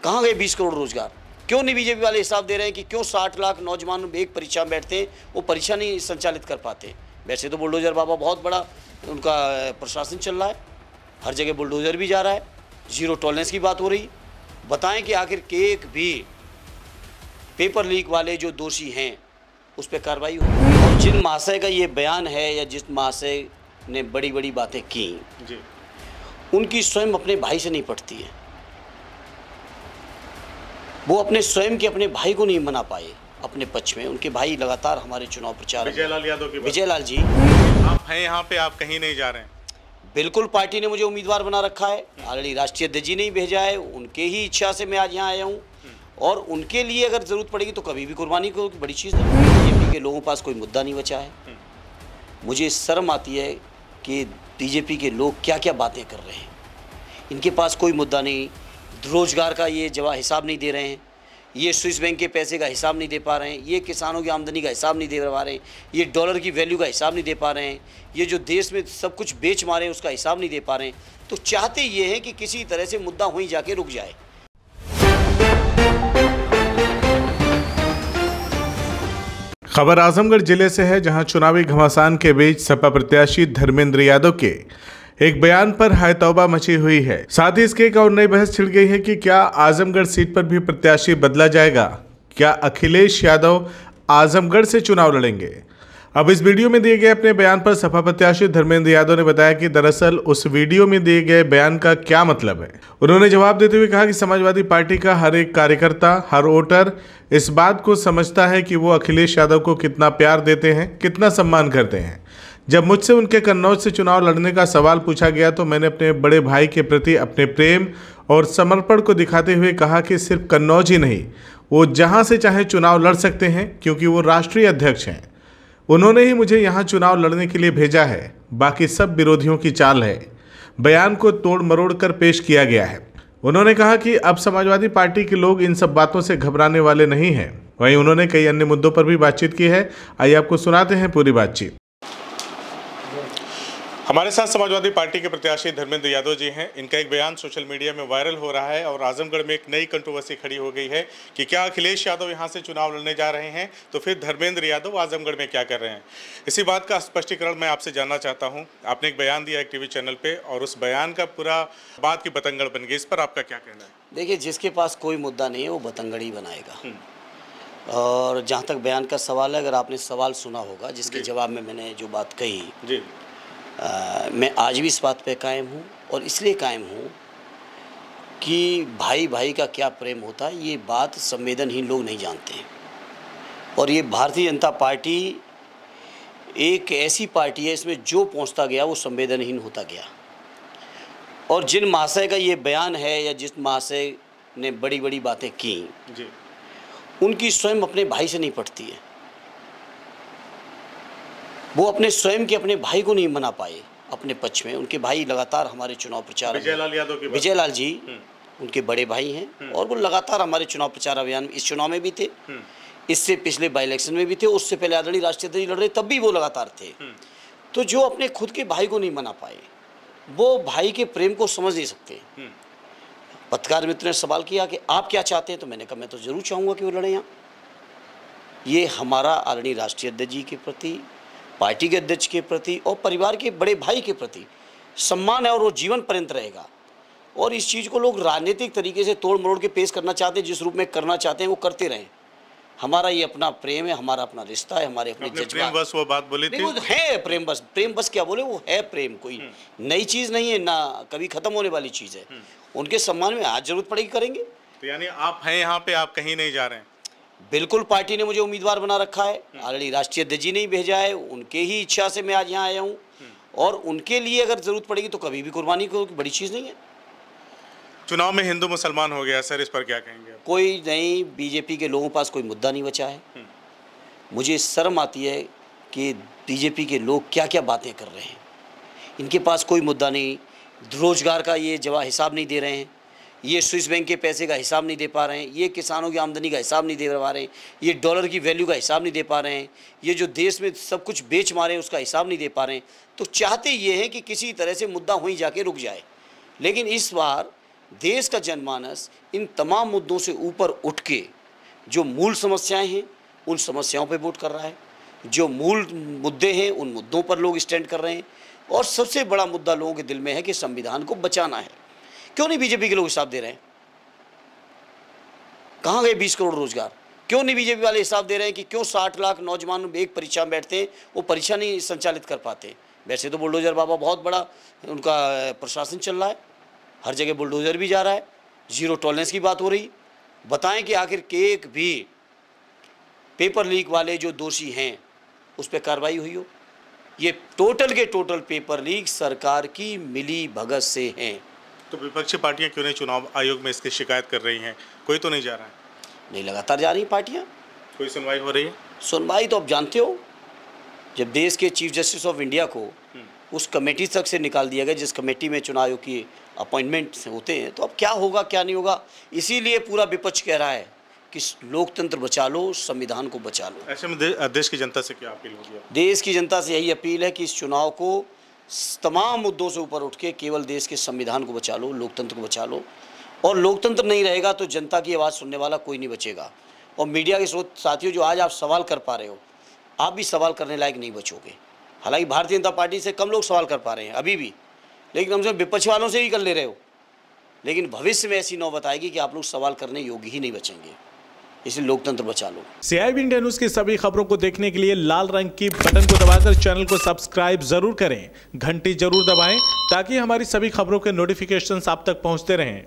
कहाँ गए 20 करोड़ रोजगार? क्यों नहीं बीजेपी वाले हिसाब दे रहे हैं कि क्यों 60 लाख नौजवान एक परीक्षा में बैठते हैं, वो परीक्षा नहीं संचालित कर पाते? वैसे तो बुलडोजर बाबा बहुत बड़ा उनका प्रशासन चल रहा है, हर जगह बुलडोजर भी जा रहा है, जीरो टॉलरेंस की बात हो रही। बताएं कि आखिर एक भी पेपर लीक वाले जो दोषी हैं उस पर कार्रवाई हो। और जिन महाशय का ये बयान है या जिस महाशय ने बड़ी बड़ी बातें की जी, उनकी स्वयं अपने भाई से नहीं पटती है। वो अपने स्वयं के अपने भाई को नहीं मना पाए अपने पक्ष में। उनके भाई लगातार हमारे चुनाव प्रचार, विजयलाल यादव की, विजयलाल जी आप हैं यहाँ पे, आप कहीं नहीं जा रहे हैं। बिल्कुल, पार्टी ने मुझे उम्मीदवार बना रखा है, ऑलरेडी राष्ट्रीय अध्यक्ष जी ने ही भेजा है, उनके ही इच्छा से मैं आज यहाँ आया हूँ। और उनके लिए अगर जरूरत पड़ेगी तो कभी भी कुर्बानी को बड़ी चीज़ है। बीजेपी के लोगों के पास कोई मुद्दा नहीं बचा है। मुझे शर्म आती है कि बीजेपी के लोग क्या क्या बातें कर रहे हैं। इनके पास कोई मुद्दा नहीं, रोजगार का ये हिसाब नहीं दे रहे हैं, ये स्विस बैंक के पैसे का हिसाब नहीं दे पा रहे हैं, ये किसानों की आमदनी का हिसाब नहीं दे पा रहे हैं, ये डॉलर की वैल्यू का हिसाब नहीं दे पा रहे हैं, ये जो देश में सब कुछ बेच मारे हैं उसका हिसाब नहीं दे पा रहे हैं। तो चाहते ये हैं कि किसी तरह से मुद्दा वहीं जाके रुक जाए। खबर आजमगढ़ जिले से है, जहां चुनावी घमासान के बीच सपा प्रत्याशी धर्मेंद्र यादव के एक बयान पर हाय तौबा मची हुई है। साथ ही इसके एक और नई बहस छिड़ गई है कि क्या आजमगढ़ सीट पर भी प्रत्याशी बदला जाएगा? क्या अखिलेश यादव आजमगढ़ से चुनाव लड़ेंगे? अब इस वीडियो में दिए गए अपने बयान पर सपा प्रत्याशी धर्मेंद्र यादव ने बताया कि दरअसल उस वीडियो में दिए गए बयान का क्या मतलब है। उन्होंने जवाब देते हुए कहा कि समाजवादी पार्टी का हर एक कार्यकर्ता, हर वोटर इस बात को समझता है कि वो अखिलेश यादव को कितना प्यार देते हैं, कितना सम्मान करते हैं। जब मुझसे उनके कन्नौज से चुनाव लड़ने का सवाल पूछा गया तो मैंने अपने बड़े भाई के प्रति अपने प्रेम और समर्पण को दिखाते हुए कहा कि सिर्फ कन्नौज ही नहीं, वो जहां से चाहे चुनाव लड़ सकते हैं, क्योंकि वो राष्ट्रीय अध्यक्ष हैं। उन्होंने ही मुझे यहाँ चुनाव लड़ने के लिए भेजा है, बाकी सब विरोधियों की चाल है। बयान को तोड़ मरोड़ कर पेश किया गया है। उन्होंने कहा कि अब समाजवादी पार्टी के लोग इन सब बातों से घबराने वाले नहीं हैं। वहीं उन्होंने कई अन्य मुद्दों पर भी बातचीत की है। आइए आपको सुनाते हैं पूरी बातचीत। हमारे साथ समाजवादी पार्टी के प्रत्याशी धर्मेंद्र यादव जी हैं। इनका एक बयान सोशल मीडिया में वायरल हो रहा है और आजमगढ़ में एक नई कंट्रोवर्सी खड़ी हो गई है कि क्या अखिलेश यादव यहां से चुनाव लड़ने जा रहे हैं, तो फिर धर्मेंद्र यादव आजमगढ़ में क्या कर रहे हैं। इसी बात का स्पष्टीकरण मैं आपसे जानना चाहता हूं। आपने एक बयान दिया एक टीवी चैनल पर और उस बयान का पूरा बात की बतंगड़ बन गई। इस पर आपका क्या कहना है? देखिए, जिसके पास कोई मुद्दा नहीं है वो बतंगड़ ही बनाएगा। और जहाँ तक बयान का सवाल है, अगर आपने सवाल सुना होगा जिसके जवाब में मैंने जो बात कही जी, मैं आज भी इस बात पे कायम हूँ। और इसलिए कायम हूँ कि भाई भाई का क्या प्रेम होता है ये बात संवेदनहीन लोग नहीं जानते हैं। और ये भारतीय जनता पार्टी एक ऐसी पार्टी है, इसमें जो पहुँचता गया वो संवेदनहीन होता गया। और जिन महाशय का ये बयान है या जिस महाशय ने बड़ी बड़ी बातें की जी, उनकी स्वयं अपने भाई से नहीं पटती है। वो अपने स्वयं के अपने भाई को नहीं मना पाए अपने पक्ष में। उनके भाई लगातार हमारे चुनाव प्रचार, विजयलाल यादव की, विजयलाल जी उनके बड़े भाई हैं और वो लगातार हमारे चुनाव प्रचार अभियान, इस चुनाव में भी थे, इससे पिछले बाई इलेक्शन में भी थे, उससे पहले आदरणीय राष्ट्रीय अध्यक्ष लड़ रहे तब भी वो लगातार थे। तो जो अपने खुद के भाई को नहीं मना पाए वो भाई के प्रेम को समझ नहीं सकते। पत्रकार मित्र ने सवाल किया कि आप क्या चाहते हैं, तो मैंने कहा मैं तो जरूर चाहूँगा कि वो लड़े यहाँ। ये हमारा आदरणीय राष्ट्रीय अध्यक्ष जी के प्रति, पार्टी के अध्यक्ष के प्रति और परिवार के बड़े भाई के प्रति सम्मान है और वो जीवन पर्यंत रहेगा। और इस चीज़ को लोग राजनीतिक तरीके से तोड़ मरोड़ के पेश करना चाहते हैं, जिस रूप में करना चाहते हैं वो करते रहें। हमारा ये अपना प्रेम है, हमारा अपना रिश्ता है, हमारे अपने जज्बात। प्रेम बस वो बात बोली थी, वो है प्रेम बस। प्रेम बस क्या बोले, वो है प्रेम, कोई नई चीज़ नहीं है, ना कभी खत्म होने वाली चीज़ है। उनके सम्मान में आज जरूरत पड़ेगी करेंगे। तो यानी आप हैं यहाँ पे, आप कहीं नहीं जा रहे हैं। बिल्कुल, पार्टी ने मुझे उम्मीदवार बना रखा है, ऑलरेडी राष्ट्रीय अध्यक्ष जी ने ही भेजा है, उनके ही इच्छा से मैं आज यहाँ आया हूँ। और उनके लिए अगर जरूरत पड़ेगी तो कभी भी कुर्बानी को बड़ी चीज़ नहीं है। चुनाव में हिंदू मुसलमान हो गया सर, इस पर क्या कहेंगे? कोई नहीं, बीजेपी के लोगों के पास कोई मुद्दा नहीं बचा है। मुझे शर्म आती है कि बीजेपी के लोग क्या क्या बातें कर रहे हैं। इनके पास कोई मुद्दा नहीं, रोजगार का ये हिसाब नहीं दे रहे हैं, ये स्विस बैंक के पैसे का हिसाब नहीं दे पा रहे हैं, ये किसानों की आमदनी का हिसाब नहीं दे पा रहे हैं, ये डॉलर की वैल्यू का हिसाब नहीं दे पा रहे हैं, ये जो देश में सब कुछ बेच मारे हैं उसका हिसाब नहीं दे पा रहे हैं। तो चाहते ये हैं कि किसी तरह से मुद्दा वहीं जाके रुक जाए। लेकिन इस बार देश का जनमानस इन तमाम मुद्दों से ऊपर उठ के जो मूल समस्याएं हैं उन समस्याओं पे वोट कर रहा है, जो मूल मुद्दे हैं उन मुद्दों पर लोग स्टैंड कर रहे हैं। और सबसे बड़ा मुद्दा लोगों के दिल में है कि संविधान को बचाना है। क्यों नहीं बीजेपी के लोग हिसाब दे रहे हैं? कहाँ गए 20 करोड़ रोजगार? क्यों नहीं बीजेपी वाले हिसाब दे रहे हैं कि क्यों 60 लाख नौजवान एक परीक्षा में बैठते हैं, वो परीक्षा नहीं संचालित कर पाते? वैसे तो बुलडोजर बाबा बहुत बड़ा उनका प्रशासन चल रहा है, हर जगह बुलडोजर भी जा रहा है, जीरो टॉलरेंस की बात हो रही। बताएं कि आखिर के एक भी पेपर लीक वाले जो दोषी हैं उस पर कार्रवाई हुई हो? ये टोटल के टोटल पेपर लीक सरकार की मिली भगत से हैं। तो विपक्षी पार्टियां क्यों नहीं चुनाव आयोग में इसकी शिकायत कर रही हैं? कोई तो नहीं जा रहा है? नहीं, लगातार जा रही पार्टियां। कोई सुनवाई हो रही है? सुनवाई तो आप जानते हो, जब देश के चीफ जस्टिस ऑफ इंडिया को उस कमेटी तक से निकाल दिया गया जिस कमेटी में चुनाव आयोग की अपॉइंटमेंट होते हैं, तो अब क्या होगा क्या नहीं होगा। इसीलिए पूरा विपक्ष कह रहा है कि लोकतंत्र बचा लो, संविधान को बचा लो। ऐसे में देश की जनता से क्या अपील होगी? देश की जनता से यही अपील है कि इस चुनाव को तमाम मुद्दों से ऊपर उठ के केवल देश के संविधान को बचा लो, लोकतंत्र को बचा लो। और लोकतंत्र नहीं रहेगा तो जनता की आवाज़ सुनने वाला कोई नहीं बचेगा। और मीडिया के स्रोत साथियों, जो आज आप सवाल कर पा रहे हो, आप भी सवाल करने लायक नहीं बचोगे। हालांकि भारतीय जनता पार्टी से कम लोग सवाल कर पा रहे हैं अभी भी, लेकिन हमसे विपक्ष वालों से ही कर ले रहे हो। लेकिन भविष्य में ऐसी नौबत आएगी कि आप लोग सवाल करने योग्य ही नहीं बचेंगे। इसलिए लोकतंत्र बचा लो। CIB इंडिया न्यूज की सभी खबरों को देखने के लिए लाल रंग की बटन को दबाकर चैनल को सब्सक्राइब जरूर करें, घंटी जरूर दबाएं ताकि हमारी सभी खबरों के नोटिफिकेशंस आप तक पहुंचते रहें।